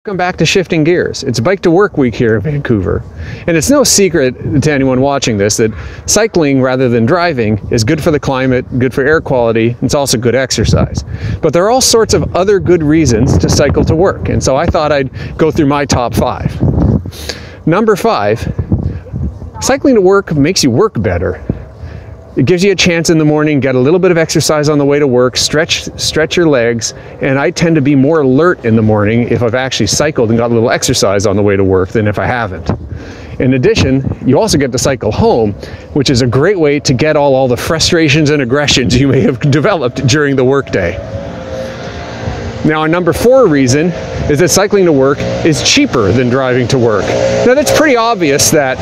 Welcome back to Shifting Gears. It's Bike to Work Week here in Vancouver. And it's no secret to anyone watching this that cycling rather than driving is good for the climate, good for air quality, it's also good exercise. But there are all sorts of other good reasons to cycle to work. And so I thought I'd go through my top 5. Number 5, cycling to work makes you work better. It gives you a chance in the morning, get a little bit of exercise on the way to work, stretch your legs, and I tend to be more alert in the morning if I've actually cycled and got a little exercise on the way to work than if I haven't. In addition, you also get to cycle home, which is a great way to get all the frustrations and aggressions you may have developed during the workday. Now, our number 4 reason is that cycling to work is cheaper than driving to work. Now, that's pretty obvious that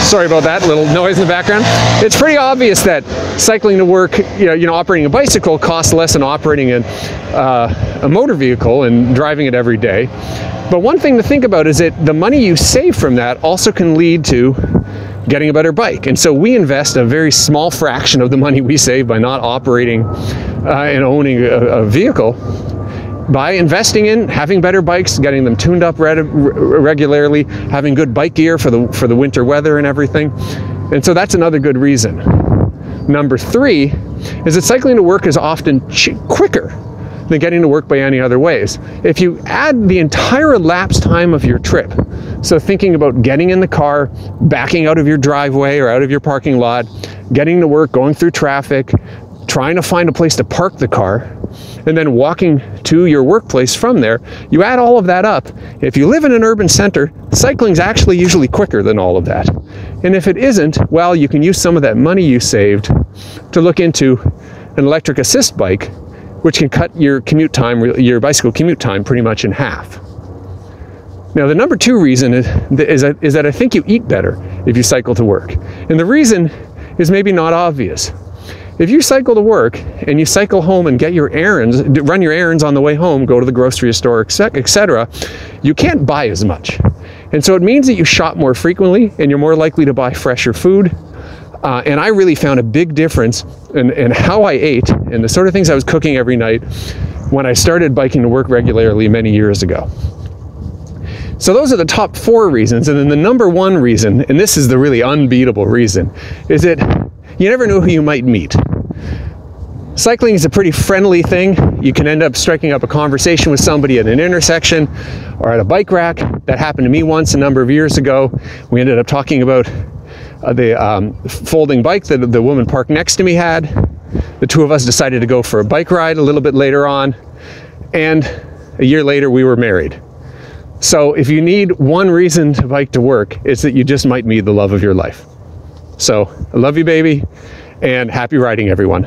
sorry about that little noise in the background. It's pretty obvious that cycling to work, operating a bicycle costs less than operating a motor vehicle and driving it every day. But one thing to think about is that the money you save from that also can lead to getting a better bike. And so we invest a very small fraction of the money we save by not operating and owning a vehicle by investing in having better bikes, getting them tuned up regularly, having good bike gear for the winter weather and everything. And so that's another good reason. Number 3 is that cycling to work is often quicker than getting to work by any other ways. If you add the entire elapsed time of your trip, so thinking about getting in the car, backing out of your driveway or out of your parking lot, getting to work, going through traffic, trying to find a place to park the car, and then walking to your workplace from there, you add all of that up. If you live in an urban center, cycling's actually usually quicker than all of that. And if it isn't, well, you can use some of that money you saved to look into an electric assist bike, which can cut your commute time, your bicycle commute time, pretty much in half. Now, the number 2 reason is that I think you eat better if you cycle to work. And the reason is maybe not obvious. If you cycle to work and you cycle home and get your errands, run your errands on the way home, go to the grocery store, etc., you can't buy as much. And so it means that you shop more frequently and you're more likely to buy fresher food. And I really found a big difference in how I ate and the sort of things I was cooking every night when I started biking to work regularly many years ago. So those are the top 4 reasons. And then the number 1 reason, and this is the really unbeatable reason, is that you never know who you might meet. Cycling is a pretty friendly thing. You can end up striking up a conversation with somebody at an intersection or at a bike rack. That happened to me once a number of years ago. We ended up talking about the folding bike that the woman parked next to me had. The 2 of us decided to go for a bike ride a little bit later on, and a year later we were married. So if you need one reason to bike to work, it's that you just might meet the love of your life. So I love you, baby, and happy riding, everyone.